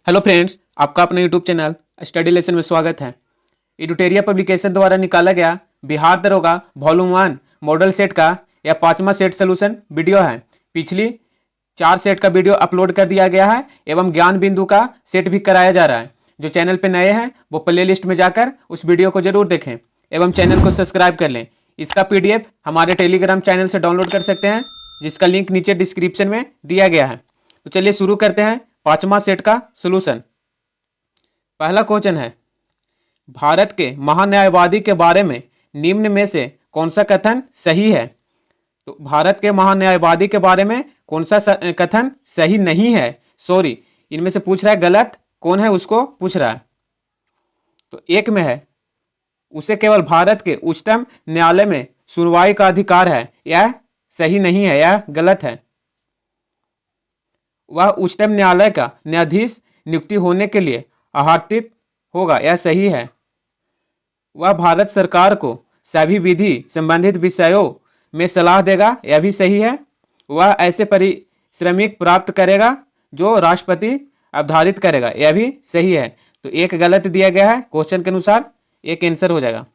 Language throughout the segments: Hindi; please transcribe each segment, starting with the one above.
हेलो फ्रेंड्स, आपका अपने यूट्यूब चैनल स्टडी लेसन में स्वागत है। एडुटेरिया पब्लिकेशन द्वारा निकाला गया बिहार दरोगा वॉल्यूम 1 मॉडल सेट का यह पांचवा सेट सोल्यूशन वीडियो है। पिछली 4 सेट का वीडियो अपलोड कर दिया गया है एवं ज्ञान बिंदु का सेट भी कराया जा रहा है। जो चैनल पर नए हैं वो प्ले लिस्ट में जाकर उस वीडियो को जरूर देखें एवं चैनल को सब्सक्राइब कर लें। इसका PDF हमारे टेलीग्राम चैनल से डाउनलोड कर सकते हैं, जिसका लिंक नीचे डिस्क्रिप्शन में दिया गया है। तो चलिए शुरू करते हैं पांचवा सेट का सोल्यूशन। पहला क्वेश्चन है, भारत के महान्यायवादी के बारे में निम्न में से कौन सा कथन सही है? तो भारत के महान्यायवादी के बारे में कौन सा कथन सही नहीं है? सॉरी, इनमें से पूछ रहा है गलत कौन है उसको पूछ रहा है। तो एक में है, उसे केवल भारत के उच्चतम न्यायालय में सुनवाई का अधिकार है। यह सही नहीं है, यह गलत है। वह उच्चतम न्यायालय का न्यायाधीश नियुक्ति होने के लिए आहर्तित होगा, यह सही है। वह भारत सरकार को सभी विधि संबंधित विषयों में सलाह देगा, यह भी सही है। वह ऐसे पारिश्रमिक प्राप्त करेगा जो राष्ट्रपति अवधारित करेगा, यह भी सही है। तो एक गलत दिया गया है, क्वेश्चन के अनुसार एक आंसर हो जाएगा।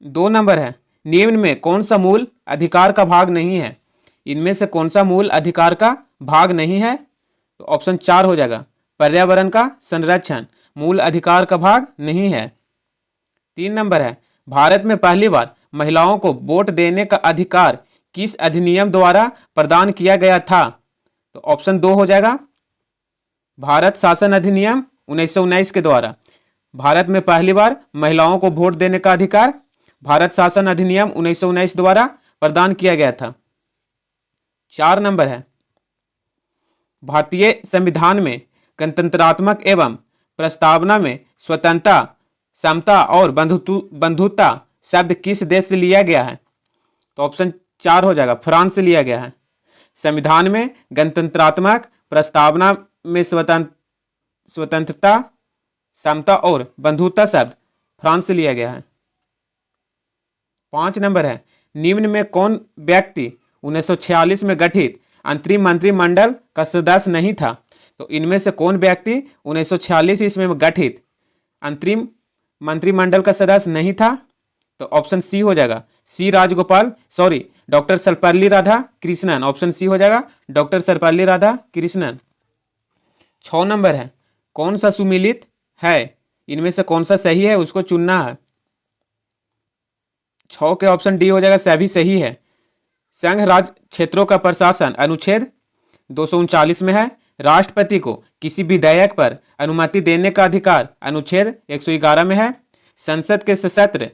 2 नंबर है, निम्न में कौन सा मूल अधिकार का भाग नहीं है? इनमें से कौन सा मूल अधिकार का भाग नहीं है? तो ऑप्शन 4 हो जाएगा, पर्यावरण का संरक्षण मूल अधिकार का भाग नहीं है। 3 नंबर है, भारत में पहली बार महिलाओं को वोट देने का अधिकार किस अधिनियम द्वारा प्रदान किया गया था? तो ऑप्शन 2 हो जाएगा, भारत शासन अधिनियम 1919 के द्वारा। भारत में पहली बार महिलाओं को वोट देने का अधिकार भारत शासन अधिनियम 1919 द्वारा प्रदान किया गया था। 4 नंबर है, भारतीय संविधान में गणतंत्रात्मक एवं प्रस्तावना में स्वतंत्रता, समता और बंधुता शब्द किस देश से लिया गया है? तो ऑप्शन 4 हो जाएगा, फ्रांस से लिया गया है। संविधान में गणतंत्रात्मक प्रस्तावना में स्वतंत्रता, समता और बंधुता शब्द फ्रांस से लिया गया है। 5 नंबर है, निम्न में कौन व्यक्ति 1946 में गठित अंतरिम मंत्रिमंडल का सदस्य नहीं था? तो इनमें से कौन व्यक्ति 1946 ईस्वी में गठित अंतरिम मंत्रिमंडल का सदस्य नहीं था? तो ऑप्शन सी हो जाएगा, doctor Sarvepalli Radhakrishnan. Option C हो जाएगा, डॉक्टर सर्वपल्ली राधाकृष्णन। 6 नंबर है, कौन सा सुमिलित है? इनमें से कौन सा सही है उसको चुनना है। 6 के ऑप्शन डी हो जाएगा, सभी सही है। संघ राज्य क्षेत्रों का प्रशासन अनुच्छेद 239 में है। राष्ट्रपति को किसी विधेयक पर अनुमति देने का अधिकार अनुच्छेद 111 में है। संसद के सशस्त्र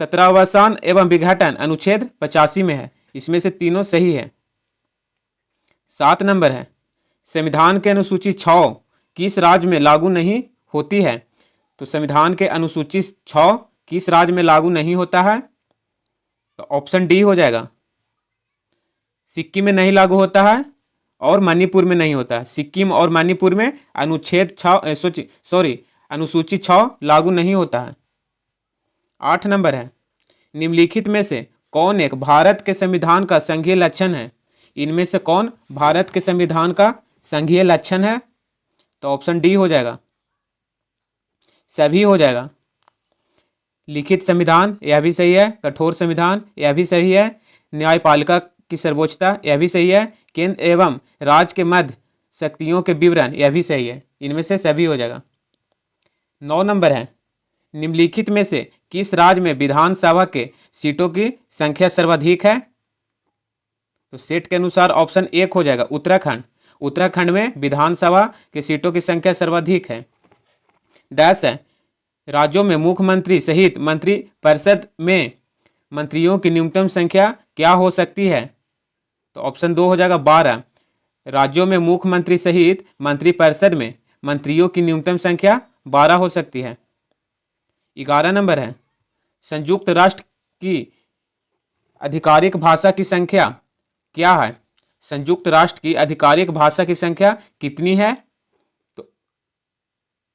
सत्रावसान एवं विघटन अनुच्छेद 85 में है। इसमें से तीनों सही है। 7 नंबर है, संविधान के अनुसूची 6 किस राज्य में लागू नहीं होती है? तो संविधान के अनुसूची 6 किस राज्य में लागू नहीं होता है? तो ऑप्शन डी हो जाएगा, सिक्किम में नहीं लागू होता है और मणिपुर में नहीं होता है। सिक्किम और मणिपुर में अनुसूची 6 लागू नहीं होता है। 8 नंबर है, निम्नलिखित में से कौन एक भारत के संविधान का संघीय लक्षण है? इनमें से कौन भारत के संविधान का संघीय लक्षण है? तो ऑप्शन डी हो जाएगा, सभी हो जाएगा। लिखित संविधान, यह भी सही है। कठोर संविधान, यह भी सही है। न्यायपालिका की सर्वोच्चता, यह भी सही है। केंद्र एवं राज्य के मध्य शक्तियों के विवरण, यह भी सही है। इनमें से सभी हो जाएगा। 9 नंबर है, निम्नलिखित में से किस राज्य में विधानसभा के सीटों की संख्या सर्वाधिक है? तो सेट के अनुसार ऑप्शन 1 हो जाएगा, उत्तराखंड। उत्तराखंड में विधानसभा के सीटों की संख्या सर्वाधिक है। 10 है, राज्यों में मुख्यमंत्री सहित मंत्रिपरिषद में मंत्रियों की न्यूनतम संख्या क्या हो सकती है? तो ऑप्शन 2 हो जाएगा, 12। राज्यों में मुख्यमंत्री सहित मंत्रिपरिषद में मंत्रियों की न्यूनतम संख्या 12 हो सकती है। 11 नंबर है, संयुक्त राष्ट्र की आधिकारिक भाषा की संख्या क्या है? संयुक्त राष्ट्र की आधिकारिक भाषा की संख्या कितनी है? तो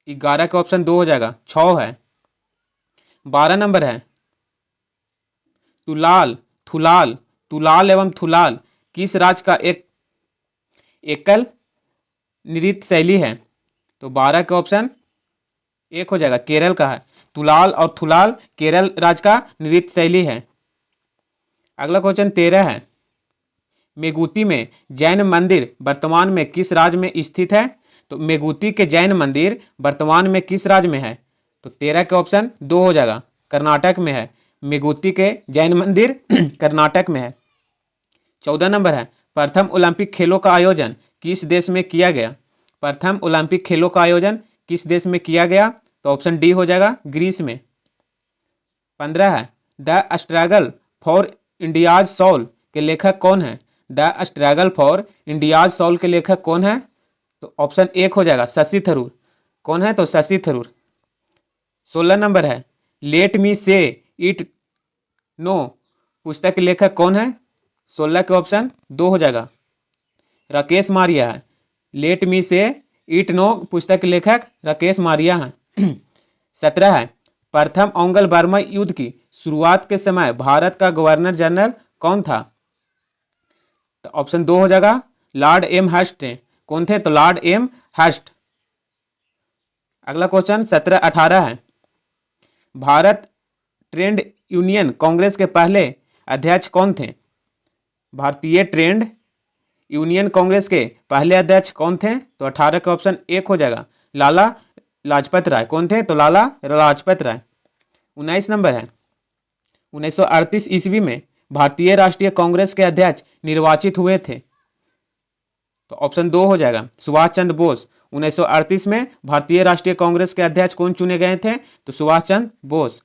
11 का ऑप्शन 2 हो जाएगा, 6 है। 12 नंबर है, तुलाल एवं थुलाल किस राज्य का एक एकल नृत्य शैली है? तो 12 के ऑप्शन एक हो जाएगा, केरल का है। तुलाल और थुलाल केरल राज्य का नृत्य शैली है। अगला क्वेश्चन 13 है, मेगुती में जैन मंदिर वर्तमान में किस राज्य में स्थित है? तो मेगुती के जैन मंदिर वर्तमान में किस राज्य में है? तो 13 के ऑप्शन 2 हो जाएगा, कर्नाटक में है। मेगुती के जैन मंदिर कर्नाटक में है। 14 नंबर है, प्रथम ओलंपिक खेलों का आयोजन किस देश में किया गया? प्रथम ओलंपिक खेलों का आयोजन किस देश में किया गया? तो ऑप्शन डी हो जाएगा, ग्रीस में। 15 है, the struggle for India's soul के लेखक कौन है? The struggle for India's soul के लेखक कौन है? तो ऑप्शन एक हो जाएगा, शशि थरूर। कौन है? तो शशि थरूर। 16 नंबर है, लेट मी से इट नो पुस्तक के लेखक कौन है? 16 के ऑप्शन 2 हो जाएगा, राकेश मारिया है। लेट मी से इट नो पुस्तक के लेखक राकेश मारिया हैं। 17 है, प्रथम ओंगल बर्मा युद्ध की शुरुआत के समय भारत का गवर्नर जनरल कौन था? तो ऑप्शन 2 हो जाएगा, लॉर्ड एम हर्स्ट। कौन थे? तो लॉर्ड एम हर्स्ट। अगला क्वेश्चन 17-18 है, भारत ट्रेड यूनियन कांग्रेस के पहले अध्यक्ष कौन थे? भारतीय ट्रेड यूनियन कांग्रेस के पहले अध्यक्ष कौन थे? तो 18 का ऑप्शन एक हो जाएगा, लाला लाजपत राय। कौन थे? तो लाला लाजपत राय। 19 नंबर है, 1938 ईस्वी में भारतीय राष्ट्रीय कांग्रेस के अध्यक्ष निर्वाचित हुए थे? तो ऑप्शन 2 हो जाएगा, सुभाष चंद्र बोस। 1938 में भारतीय राष्ट्रीय कांग्रेस के अध्यक्ष कौन चुने गए थे? तो सुभाष चंद्र बोस।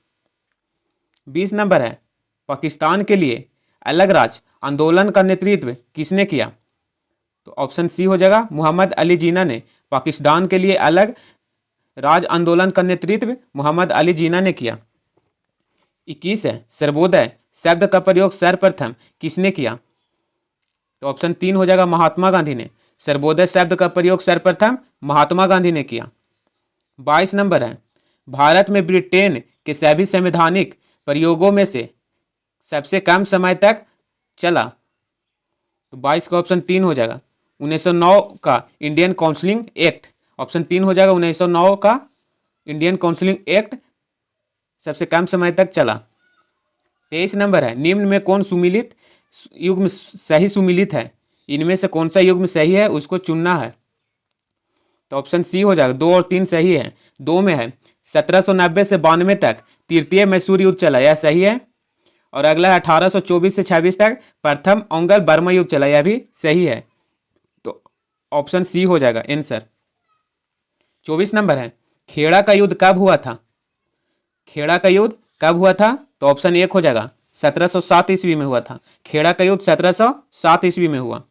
20 नंबर है, पाकिस्तान के लिए अलग राज्य आंदोलन का नेतृत्व किसने किया? तो ऑप्शन सी हो जाएगा, मोहम्मद अली जिन्ना ने। पाकिस्तान के लिए अलग राज्य आंदोलन का नेतृत्व मोहम्मद अली जिन्ना ने किया। 21 है, सर्वोदय शब्द का प्रयोग सर्वप्रथम किसने किया? तो ऑप्शन 3 हो जाएगा, महात्मा गांधी ने। सर्वोदय शब्द का प्रयोग सर्वप्रथम महात्मा गांधी ने किया। 22 नंबर है, भारत में ब्रिटेन के सभी संवैधानिक प्रयोगों में से सबसे कम समय तक चला? तो 22 का ऑप्शन 3 हो जाएगा, 1909 का इंडियन काउंसिलिंग एक्ट। ऑप्शन 3 हो जाएगा, 1909 का इंडियन काउंसिलिंग एक्ट सबसे कम समय तक चला। 23 नंबर है, निम्न में कौन सुमिलित युग्म सही सुमिलित है? इनमें से कौन सा युग्म सही है उसको चुनना है। तो ऑप्शन सी हो जाएगा, 2 और 3 सही है। 2 में है, 1790 से 92 तक तृतीय मैसूर युद्ध चला, यह सही है। और अगला है 1824 से 26 तक प्रथम ओंगल बर्मा युद्ध चला, यह भी सही है। तो ऑप्शन सी हो जाएगा आंसर। 24 नंबर है, खेड़ा का युद्ध कब हुआ था? खेड़ा का युद्ध कब हुआ था? तो ऑप्शन 1 हो जाएगा, 1707 ईस्वी में हुआ था। खेड़ा का युद्ध 1707 ईस्वी में हुआ।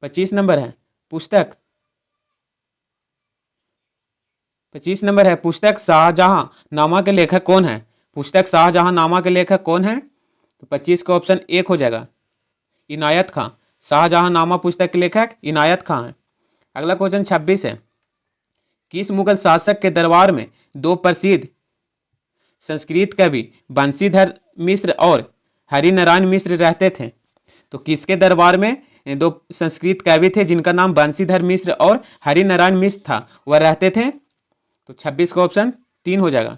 25 नंबर है, पुस्तक 25 नंबर है, पुस्तक शाहजहां नामा के लेखक कौन है? पुस्तक शाहजहां नामा के लेखक कौन है? तो 25 का ऑप्शन 1 हो जाएगा, इनायत खां। शाहजहां नामा पुस्तक के लेखक इनायत खां है। अगला क्वेश्चन 26 है, किस मुगल शासक के दरबार में दो प्रसिद्ध संस्कृत कवि बंशीधर मिश्र और हरिनारायण मिश्र रहते थे? तो किसके दरबार में दो संस्कृत कवि थे जिनका नाम बंशीधर मिश्र और हरिनारायण मिश्र था, वह रहते थे? तो 26 का ऑप्शन 3 हो जाएगा,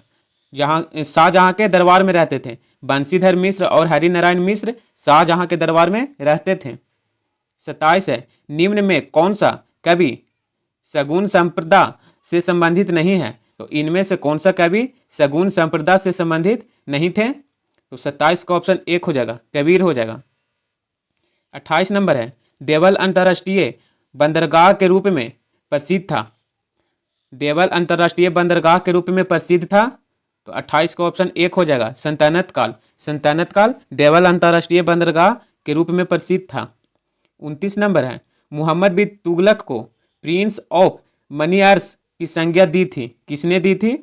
जहाँ शाहजहां के दरबार में रहते थे। बंशीधर मिश्र और हरिनारायण मिश्र शाहजहां के दरबार में रहते थे। 27 है, निम्न में कौन सा कवि सगुन संप्रदा से संबंधित नहीं है? तो इनमें से कौन सा कवि सगुन संप्रदा से संबंधित नहीं थे? तो 27 का ऑप्शन 1 हो जाएगा, कबीर हो जाएगा। 28 नंबर है, देवल अंतर्राष्ट्रीय बंदरगाह के रूप में प्रसिद्ध था? देवल अंतर्राष्ट्रीय बंदरगाह के रूप में प्रसिद्ध था? तो 28 का ऑप्शन 1 हो जाएगा, सल्तनत काल। सल्तनत काल देवल अंतर्राष्ट्रीय बंदरगाह के रूप में प्रसिद्ध था। 29 नंबर है, मोहम्मद बिन तुगलक को प्रिंस ऑफ मनियार्स की संज्ञा दी थी, किसने दी थी?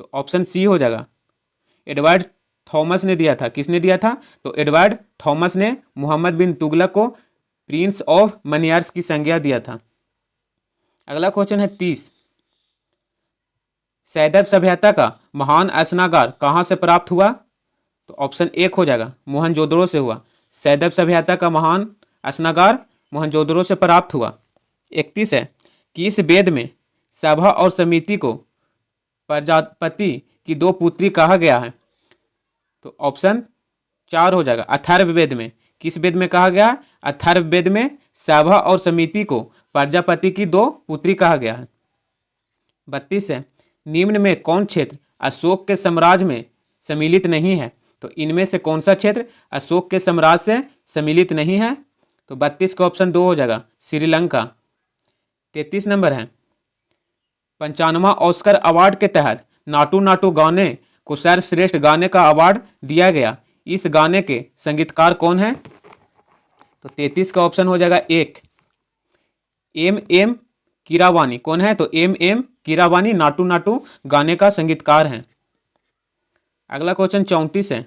तो ऑप्शन सी हो जाएगा, एडवर्ड थॉमस ने दिया था। किसने दिया था? तो एडवर्ड थॉमस ने मोहम्मद बिन तुगलक को प्रिंस ऑफ मनियार्स की संज्ञा दिया था। अगला क्वेश्चन है 30, सैदब सभ्यता का महान स्नागार कहाँ से प्राप्त हुआ? तो ऑप्शन 1 हो जाएगा, मोहनजोदड़ो से हुआ। सैदब सभ्यता का महान स्नागार मोहनजोदड़ो से प्राप्त हुआ। 31 है, किस वेद में सभा और समिति को प्रजापति की दो पुत्री कहा गया है? तो ऑप्शन 4 हो जाएगा अथर्ववेद में। किस वेद में कहा गया? अथर्ववेद में सभा और समिति को प्रजापति की दो पुत्री कहा गया है। 32 है, निम्न में कौन क्षेत्र अशोक के साम्राज्य में सम्मिलित नहीं है? तो इनमें से कौन सा क्षेत्र अशोक के साम्राज्य से सम्मिलित नहीं है? तो 32 का ऑप्शन 2 हो जाएगा श्रीलंका। 33 नंबर है, 95वां ऑस्कर अवार्ड के तहत नाटू नाटू गाने को सर्वश्रेष्ठ गाने का अवार्ड दिया गया। इस गाने के संगीतकार कौन है? तो 33 का ऑप्शन हो जाएगा 1 एम कीरावानी। कौन है? तो एम कीरावानी नाटू नाटू गाने का संगीतकार है। अगला क्वेश्चन 34 है,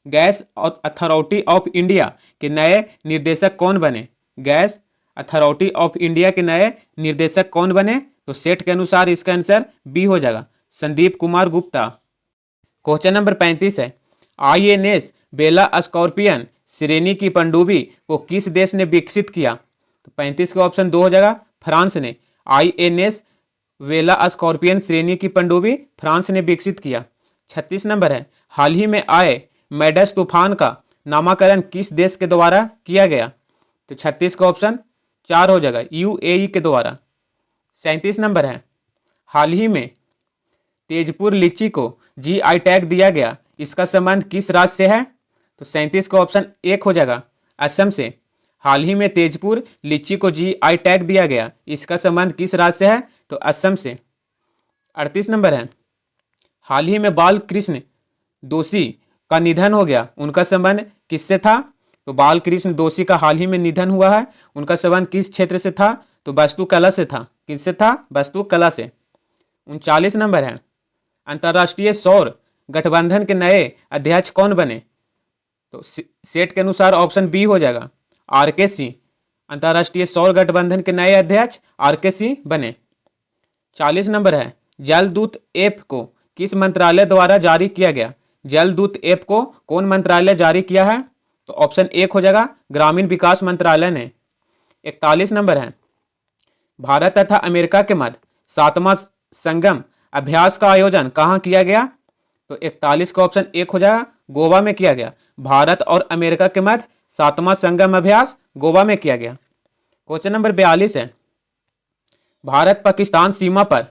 गैस अथॉरिटी ऑफ इंडिया के नए निर्देशक कौन बने? गैस अथॉरिटी ऑफ इंडिया के नए निर्देशक कौन बने? तो सेट के अनुसार इसका आंसर बी हो जाएगा संदीप कुमार गुप्ता। क्वेश्चन नंबर 35 है, INS बेला स्कॉर्पियन श्रेणी की पनडुब्बी को किस देश ने विकसित किया? तो 35 का ऑप्शन 2 हो जाएगा फ्रांस ने। INS वेला स्कॉर्पियन श्रेणी की पनडुब्बी फ्रांस ने विकसित किया। 36 नंबर है, हाल ही में आए मैडस तूफान का नामकरण किस देश के द्वारा किया गया? तो 36 का ऑप्शन 4 हो जाएगा UAE के द्वारा। 37 नंबर है, हाल ही में तेजपुर लीची को GI टैग दिया गया, इसका संबंध किस राज्य से है? तो 37 का ऑप्शन 1 हो जाएगा असम से। हाल ही में तेजपुर लीची को GI टैग दिया गया, इसका संबंध किस राज्य से है? तो असम से। 38 नंबर है, हाल ही में बाल कृष्ण दोषी का निधन हो गया, उनका संबंध किससे था? तो बाल कृष्ण दोषी का हाल ही में निधन हुआ है, उनका संबंध किस क्षेत्र से था? तो वास्तुकला से था। किससे था? वास्तुकला से। 39 नंबर है, अंतर्राष्ट्रीय सौर गठबंधन के नए अध्यक्ष कौन बने? तो सेट के अनुसार ऑप्शन बी हो जाएगा RK सिंह। अंतर्राष्ट्रीय सौर गठबंधन के नए अध्यक्ष RK सिंह बने। 40 नंबर है, जलदूत ऐप को किस मंत्रालय द्वारा जारी किया गया? जलदूत ऐप को कौन मंत्रालय जारी किया है? तो ऑप्शन 1 हो जाएगा ग्रामीण विकास मंत्रालय ने। 41 नंबर है, भारत तथा अमेरिका के मध्य 7वां संगम अभ्यास का आयोजन कहाँ किया गया? तो 41 का ऑप्शन 1 हो जाएगा गोवा में किया गया। भारत और अमेरिका के मध्य 7वां संगम अभ्यास गोवा में किया गया। क्वेश्चन नंबर 42 है, भारत पाकिस्तान सीमा पर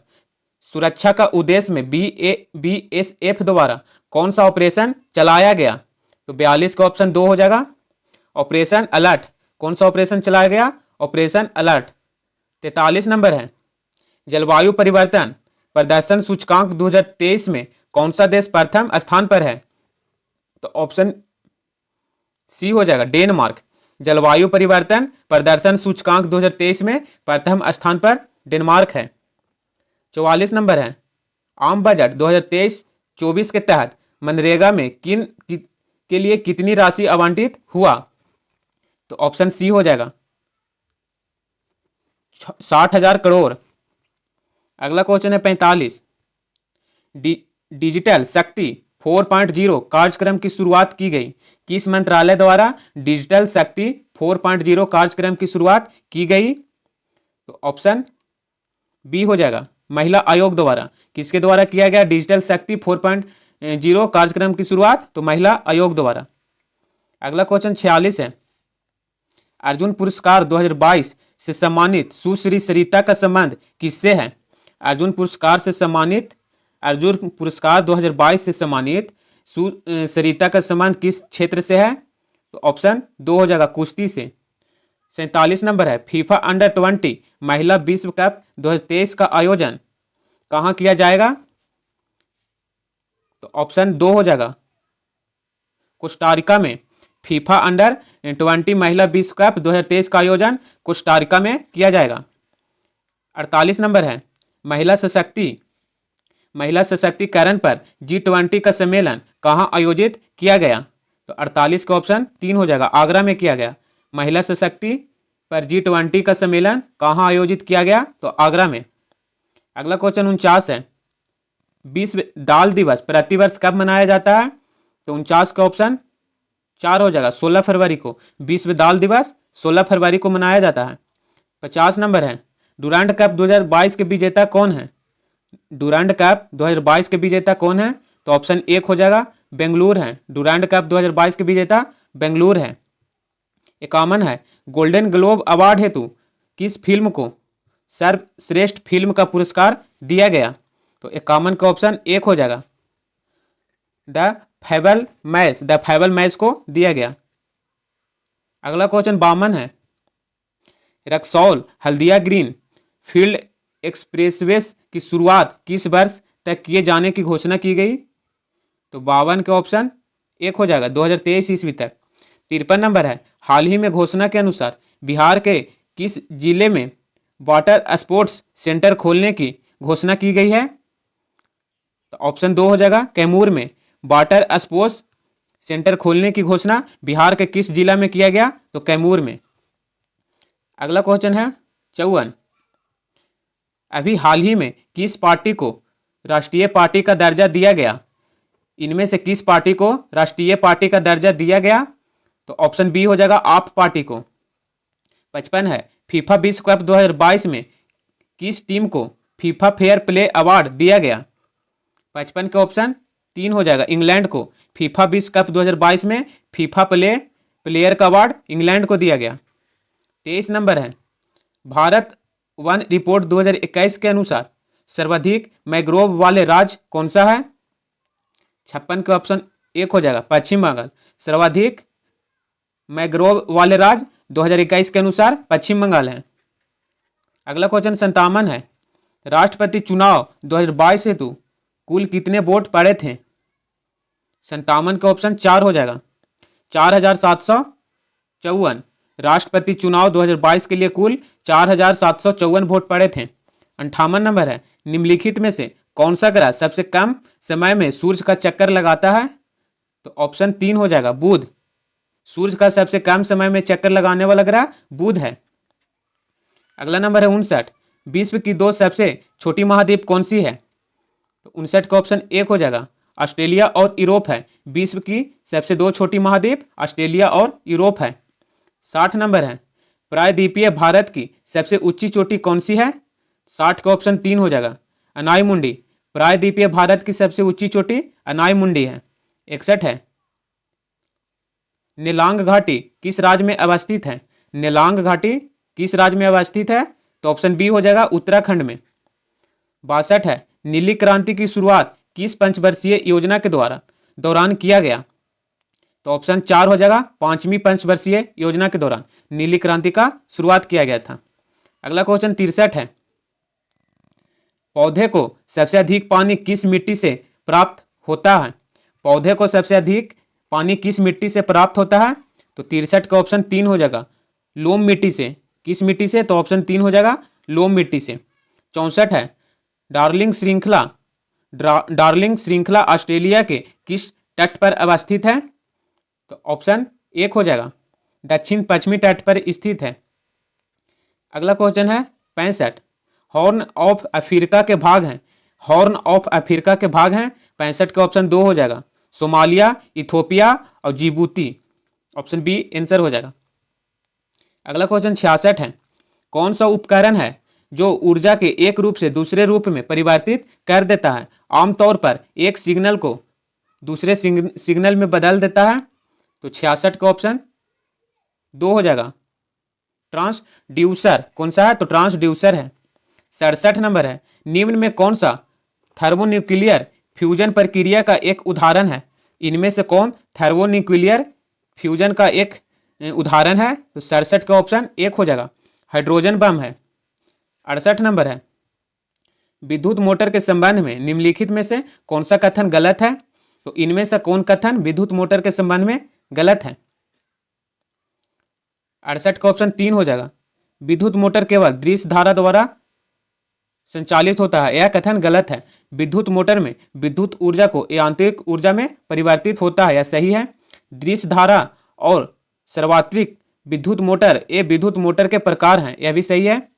सुरक्षा का उद्देश्य में BSF द्वारा कौन सा ऑपरेशन चलाया गया? तो 42 का ऑप्शन 2 हो जाएगा ऑपरेशन अलर्ट। कौन सा ऑपरेशन चलाया गया? Operation alert. 43 नंबर है, जलवायु परिवर्तन प्रदर्शन सूचकांक 2023 में कौन सा देश प्रथम स्थान पर है? तो ऑप्शन सी हो जाएगा डेनमार्क। जलवायु परिवर्तन प्रदर्शन सूचकांक 2023 में प्रथम स्थान पर डेनमार्क है। 44 नंबर है, आम बजट 2023-24 के तहत मनरेगा में के लिए कितनी राशि आवंटित हुआ? तो ऑप्शन सी हो जाएगा 60,000 करोड़। अगला क्वेश्चन है 45, डिजिटल शक्ति 4.0 कार्यक्रम की शुरुआत की गई, किस मंत्रालय द्वारा डिजिटल शक्ति 4.0 कार्यक्रम की शुरुआत की गई? तो ऑप्शन बी हो जाएगा महिला आयोग द्वारा। किसके द्वारा किया गया डिजिटल शक्ति 4.0 कार्यक्रम की शुरुआत? तो महिला आयोग द्वारा। अगला क्वेश्चन 46 है, अर्जुन पुरस्कार 2022 से सम्मानित सुश्री सरिता का संबंध किससे है? अर्जुन पुरस्कार 2022 से सम्मानित सरिता का संबंध किस क्षेत्र से है? तो ऑप्शन 2 हो जाएगा कुश्ती से। 47 नंबर है, फीफा अंडर-20 महिला विश्व कप 2023 का आयोजन कहाँ किया जाएगा? तो ऑप्शन 2 हो जाएगा कोस्टारिका में। फीफा अंडर-20 महिला विश्व कप 2023 का आयोजन कोस्टारिका में किया जाएगा। 48 नंबर है, महिला सशक्तिकरण पर G20 का सम्मेलन कहाँ आयोजित किया गया? तो 48 का ऑप्शन 3 हो जाएगा आगरा में किया गया। महिला सशक्ति पर G20 का सम्मेलन कहाँ आयोजित किया गया? तो आगरा में। अगला क्वेश्चन 49 है, विश्व दाल दिवस प्रतिवर्ष कब मनाया जाता है? तो 49 का ऑप्शन 4 हो जाएगा 16 फरवरी को। विश्व दाल दिवस 16 फरवरी को मनाया जाता है। 50 नंबर है, डुरांड कप 2022 के विजेता कौन है? डुरांड कप 2022 के विजेता कौन है? तो ऑप्शन 1 हो जाएगा बेंगलुरु है। डुरांड कप 2022 के विजेता बेंगलुरु है। 51 है, गोल्डन ग्लोब अवार्ड हेतु किस फिल्म को सर्वश्रेष्ठ फिल्म का पुरस्कार दिया गया? तो 51 का ऑप्शन 1 हो जाएगा द फैबल मैच को दिया गया। अगला क्वेश्चन 52 है, Raxaul Haldia green field expressway की शुरुआत किस वर्ष तक किए जाने की घोषणा की गई? तो 52 के ऑप्शन 1 हो जाएगा 2023 ईस्वी तक। 53 नंबर है, हाल ही में घोषणा के अनुसार बिहार के किस जिले में वाटर स्पोर्ट्स सेंटर खोलने की घोषणा की गई है? तो ऑप्शन 2 हो जाएगा कैमूर में वाटर स्पोर्ट्स सेंटर खोलने की घोषणा बिहार के किस जिला में किया गया? तो कैमूर में। अगला क्वेश्चन है 54, अभी हाल ही में किस पार्टी को राष्ट्रीय पार्टी का दर्जा दिया गया? इनमें से किस पार्टी को राष्ट्रीय पार्टी का दर्जा दिया गया? तो ऑप्शन बी हो जाएगा आप पार्टी को। 55 है, फीफा विश्व कप 2022 में किस टीम को फीफा फेयर प्ले अवार्ड दिया गया? 55 के ऑप्शन 3 हो जाएगा इंग्लैंड को। फीफा विश्व कप 2022 में फीफा प्लेयर का अवार्ड इंग्लैंड को दिया गया। 23 नंबर है, भारत वन रिपोर्ट 2021 के अनुसार सर्वाधिक मैंग्रोव वाले राज्य कौन सा है? 56 के ऑप्शन 1 हो जाएगा पश्चिम बंगाल। सर्वाधिक मैंग्रोव वाले राज्य 2021 के अनुसार पश्चिम बंगाल है। अगला क्वेश्चन 57 है, राष्ट्रपति चुनाव 2022 हेतु कुल कितने वोट पड़े थे? 57 का ऑप्शन 4 हो जाएगा 4754। राष्ट्रपति चुनाव 2022 के लिए कुल 4754 वोट पड़े थे। 58 नंबर है, निम्नलिखित में से कौन सा ग्रह सबसे कम समय में सूर्य का चक्कर लगाता है? तो ऑप्शन 3 हो जाएगा बुध। सूर्य का सबसे कम समय में चक्कर लगाने वाला ग्रह बुध है। अगला नंबर है 59, विश्व की 2 सबसे छोटी महाद्वीप कौन सी है? तो 59 का ऑप्शन 1 हो जाएगा ऑस्ट्रेलिया और यूरोप है। विश्व की सबसे 2 छोटी महाद्वीप ऑस्ट्रेलिया और यूरोप है। 60 नंबर है, प्रायद्वीपीय भारत की सबसे ऊंची चोटी कौन सी है? 60 का ऑप्शन 3 हो जाएगा अनाई मुंडी। प्रायद्वीपीय भारत की सबसे ऊंची चोटी अनाई मुंडी है। 61 है, नेलांग घाटी किस राज्य में अवस्थित है? नेलांग घाटी किस राज्य में अवस्थित है? तो ऑप्शन बी हो जाएगा उत्तराखंड में। 62 है, नीली क्रांति की शुरुआत किस पंचवर्षीय योजना के दौरान किया गया? तो ऑप्शन 4 हो जाएगा 5वीं पंचवर्षीय योजना के दौरान नीली क्रांति का शुरुआत किया गया था। अगला क्वेश्चन 63 है, पौधे को सबसे अधिक पानी किस मिट्टी से प्राप्त होता है? पौधे को सबसे अधिक पानी किस मिट्टी से प्राप्त होता है? तो 63 का ऑप्शन 3 हो जाएगा लोम मिट्टी से। किस मिट्टी से? तो ऑप्शन 3 हो जाएगा लोम मिट्टी से। 64 है, डार्लिंग श्रृंखला ऑस्ट्रेलिया के किस तट पर अवस्थित है? तो ऑप्शन 1 हो जाएगा दक्षिण पश्चिमी तट पर स्थित है। अगला क्वेश्चन है 65, हॉर्न ऑफ अफ्रीका के भाग हैं। हॉर्न ऑफ अफ्रीका के भाग हैं 65 का ऑप्शन 2 हो जाएगा सोमालिया, इथोपिया और जिबूती। ऑप्शन बी आंसर हो जाएगा। अगला क्वेश्चन 66 है, कौन सा उपकरण है जो ऊर्जा के एक रूप से दूसरे रूप में परिवर्तित कर देता है? आमतौर पर एक सिग्नल को दूसरे सिग्नल में बदल देता है। तो 66 का ऑप्शन 2 हो जाएगा ट्रांसड्यूसर। कौन सा है? तो ट्रांसड्यूसर है। 67 नंबर है, निम्न में कौन सा थर्मोन्यूक्लियर फ्यूजन प्रक्रिया का एक उदाहरण है? इनमें से कौन थर्मोन्यूक्लियर फ्यूजन का एक उदाहरण है? तो 67 का ऑप्शन 1 हो जाएगा हाइड्रोजन बम है। 68 नंबर है, विद्युत मोटर के संबंध में निम्नलिखित में से कौन सा कथन गलत है? तो इनमें से कौन कथन विद्युत मोटर के संबंध में गलत है? 68 का ऑप्शन 3 हो जाएगा विद्युत मोटर केवल दृश्य धारा द्वारा संचालित होता है। यह कथन गलत है। विद्युत मोटर में विद्युत ऊर्जा को यांत्रिक ऊर्जा में परिवर्तित होता है, यह सही है। दृश्य धारा और सर्वात्रिक विद्युत मोटर ये विद्युत मोटर के प्रकार हैं, यह भी सही है।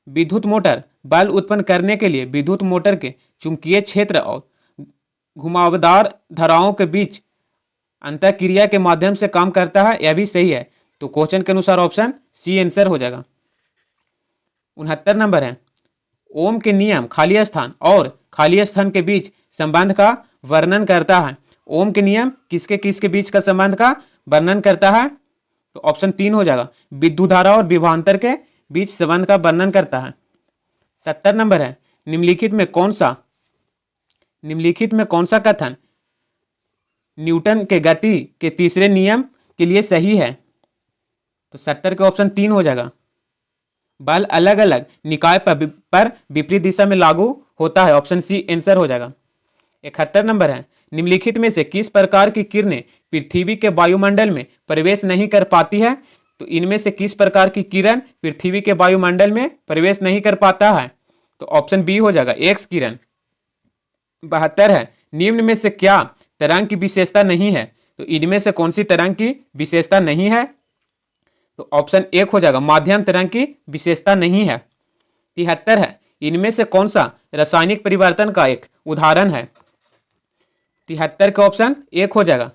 विद्युत मोटर बल उत्पन्न करने के लिए विद्युत मोटर के चुंबकीय क्षेत्र और घुमावदार धाराओं के बीच अंतःक्रिया के माध्यम से काम करता है, यह भी सही है। तो क्वेश्चन के अनुसार ऑप्शन सी आंसर हो जाएगा। 69 नंबर है, ओम के नियम खाली स्थान और खाली स्थान के बीच संबंध का वर्णन करता है। ओम के नियम किसके किसके बीच का संबंध का वर्णन करता है? तो ऑप्शन 3 हो जाएगा, विद्युत धारा और विभवांतर के बीच संबंध का वर्णन करता है। 70 नंबर है, निम्नलिखित में कौन सा कथन न्यूटन के गति के तीसरे नियम के लिए सही है? तो 70 के ऑप्शन 3 हो जाएगा, बल अलग अलग निकाय पर विपरीत दिशा में लागू होता है। ऑप्शन सी आंसर हो जाएगा। 71 नंबर है, निम्नलिखित में से किस प्रकार की किरणें पृथ्वी के वायुमंडल में प्रवेश नहीं कर पाती है? तो इनमें से किस प्रकार की किरण पृथ्वी के वायुमंडल में प्रवेश नहीं कर पाता है? तो ऑप्शन बी हो जाएगा, एक्स किरण। 72 है, निम्न में से क्या तरंग की विशेषता नहीं है? तो इनमें से कौन सी तरंग की विशेषता नहीं है? तो ऑप्शन 1 हो जाएगा, माध्यम तरंग की विशेषता नहीं है। 73 है, इनमें से कौन सा रासायनिक परिवर्तन का एक उदाहरण है? 73 का ऑप्शन 1 हो जाएगा,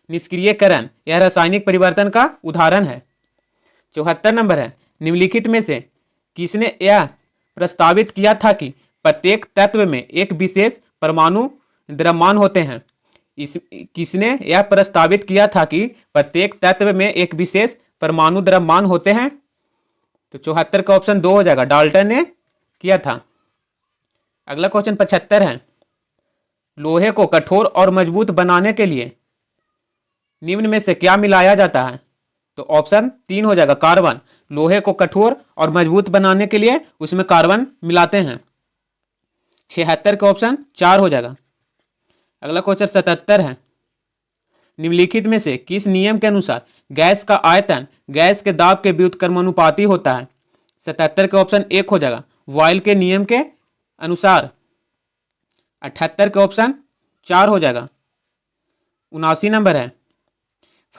निष्क्रियकरण यह रासायनिक परिवर्तन का उदाहरण है। 74 नंबर है, निम्नलिखित में से किसने यह प्रस्तावित किया था कि प्रत्येक तत्व में एक विशेष परमाणु द्रव्यमान होते हैं? किसने यह प्रस्तावित किया था कि प्रत्येक तत्व में एक विशेष परमाणु द्रव्यमान होते हैं? तो 74 का ऑप्शन 2 हो जाएगा, डाल्टन ने किया था। अगला क्वेश्चन 75 है, लोहे को कठोर और मजबूत बनाने के लिए निम्न में से क्या मिलाया जाता है? तो ऑप्शन 3 हो जाएगा, कार्बन। लोहे को कठोर और मजबूत बनाने के लिए उसमें कार्बन मिलाते हैं। 76 का ऑप्शन 4 हो जाएगा। अगला क्वेश्चन 77 है, निम्नलिखित में से किस नियम के अनुसार गैस का आयतन गैस के दाब के व्युत्क्रमानुपाती होता है? 77 के ऑप्शन 1 हो जाएगा, बॉयल के नियम के अनुसार। 78 के ऑप्शन 4 हो जाएगा। 79 नंबर है,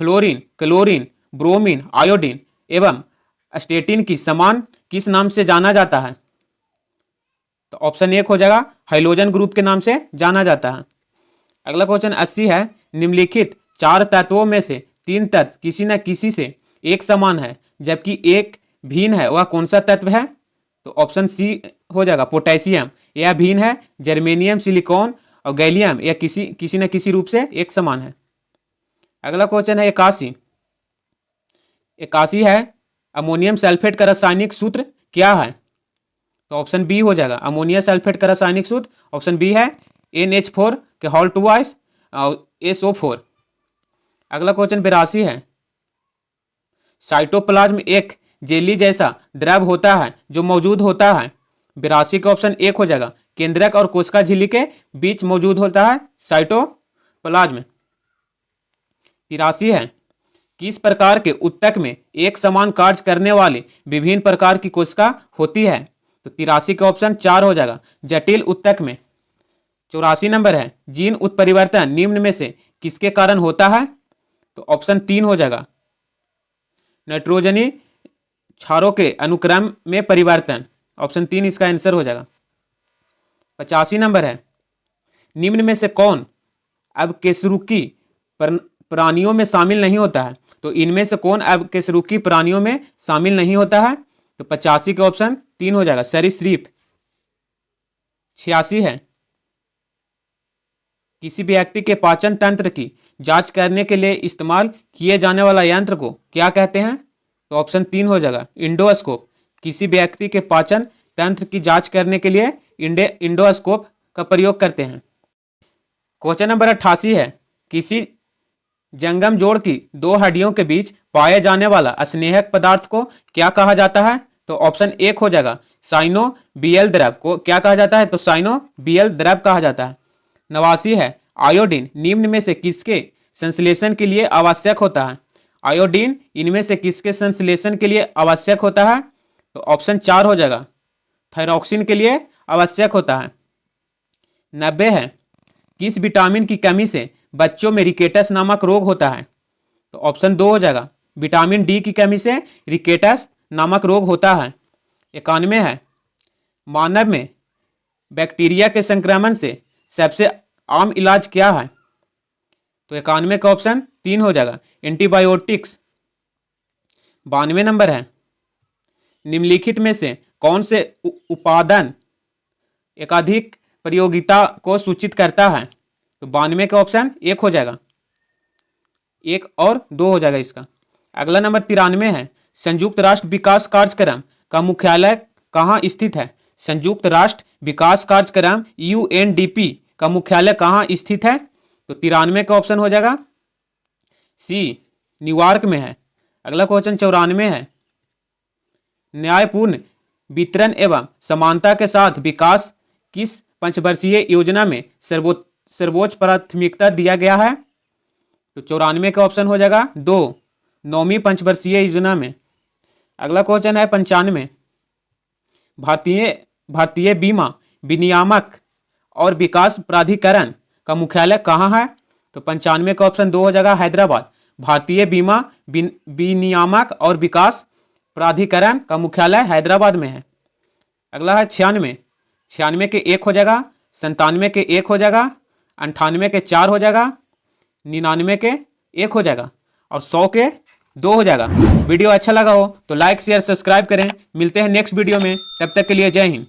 फ्लोरीन, क्लोरीन, ब्रोमीन, आयोडीन एवं अस्टेटिन की समान किस नाम से जाना जाता है? तो ऑप्शन 1 हो जाएगा, हाइड्रोजन ग्रुप के नाम से जाना जाता है। अगला क्वेश्चन 80 है, निम्नलिखित 4 तत्वों में से 3 तत्व किसी न किसी से एक समान है जबकि एक भिन्न है, वह कौन सा तत्व है? तो ऑप्शन सी हो जाएगा, पोटेशियम। यह भिन्न है, जर्मेनियम, सिलिकॉन और गैलियम यह किसी न किसी रूप से एक समान है। अगला क्वेश्चन है 81 है, अमोनियम सल्फेट का रासायनिक सूत्र क्या है? तो ऑप्शन बी हो जाएगा, अमोनिया सल्फेट का रासायनिक सूत्र ऑप्शन बी है, NH4 के हॉल 2 आइस और SO4। अगला क्वेश्चन 82 है, साइटोप्लाज्म एक जेली जैसा द्रव होता है जो मौजूद होता है। 82 का ऑप्शन 1 हो जाएगा, केंद्रक और कोशिका झिल्ली के बीच मौजूद होता है साइटोप्लाज्म। 83 है, किस प्रकार के उत्तक में एक समान कार्य करने वाली विभिन्न प्रकार की कोशिका होती है? तो 83 का ऑप्शन 4 हो जाएगा, जटिल उत्तक में। 84 नंबर है, जीन उत्परिवर्तन निम्न में से किसके कारण होता है? तो ऑप्शन 3 हो जाएगा, नाइट्रोजनी क्षारों के अनुक्रम में परिवर्तन। ऑप्शन 3 इसका आंसर हो जाएगा। 85 नंबर है, निम्न में से कौन अकशेरुकी प्राणियों में शामिल नहीं होता है? तो इनमें से कौन अकशेरुकी प्राणियों में शामिल नहीं होता है? तो 85 के ऑप्शन 3 हो जाएगा, सरीसृप। 86 है, किसी व्यक्ति के पाचन तंत्र की जांच करने के लिए इस्तेमाल किए जाने वाला यंत्र को क्या कहते हैं? तो ऑप्शन 3 हो जाएगा, इंडोस्कोप। किसी व्यक्ति के पाचन तंत्र की जांच करने के लिए इंडोस्कोप का प्रयोग करते हैं। क्वेश्चन नंबर 88 है, किसी जंगम जोड़ की 2 हड्डियों के बीच पाए जाने वाला स्नेहक पदार्थ को क्या कहा जाता है? तो ऑप्शन 1 हो जाएगा, साइनोबियल द्रव को क्या कहा जाता है? तो साइनोबियल द्रव कहा जाता है। 89 है, आयोडीन निम्न में से किसके संश्लेषण के लिए आवश्यक होता है? आयोडीन इनमें से किसके संश्लेषण के लिए आवश्यक होता है? तो ऑप्शन 4 हो जाएगा, थायरॉक्सिन के लिए आवश्यक होता है। 90 है, किस विटामिन की कमी से बच्चों में रिकेटस नामक रोग होता है? तो ऑप्शन 2 हो जाएगा, विटामिन डी की कमी से रिकेटस नामक रोग होता है। 91 है, मानव में बैक्टीरिया के संक्रमण से सबसे आम इलाज क्या है? तो 91 का ऑप्शन 3 हो जाएगा, एंटीबायोटिक्स। 92 नंबर है, निम्नलिखित में से कौन से उपादान एकाधिक प्रयोगिता को सूचित करता है? तो 92 का ऑप्शन 1 हो जाएगा, 1 और 2 हो जाएगा इसका। अगला नंबर 93 है, संयुक्त राष्ट्र विकास कार्यक्रम का मुख्यालय कहाँ स्थित है? संयुक्त राष्ट्र विकास कार्यक्रम UNDP का मुख्यालय कहाँ स्थित है? तो 93 का ऑप्शन हो जाएगा सी, न्यूयॉर्क में है। अगला क्वेश्चन 94 है, न्यायपूर्ण वितरण एवं समानता के साथ विकास किस पंचवर्षीय योजना में सर्वोच्च प्राथमिकता दिया गया है? तो 94 का ऑप्शन हो जाएगा 2, 9वीं पंचवर्षीय योजना में। अगला क्वेश्चन है 95, भारतीय बीमा विनियामक और विकास प्राधिकरण का मुख्यालय कहाँ है? तो 95 का ऑप्शन 2 हो जाएगा हैदराबाद। भारतीय बीमा विनियामक और विकास प्राधिकरण का मुख्यालय हैदराबाद में है। अगला है 96 के 1 हो जाएगा, 97 के 1 हो जाएगा, 98 के 4 हो जाएगा, 99 के 1 हो जाएगा और 100 के 2 हो जाएगा। वीडियो अच्छा लगा हो तो लाइक शेयर सब्सक्राइब करें। मिलते हैं नेक्स्ट वीडियो में, तब तक के लिए जय हिंद।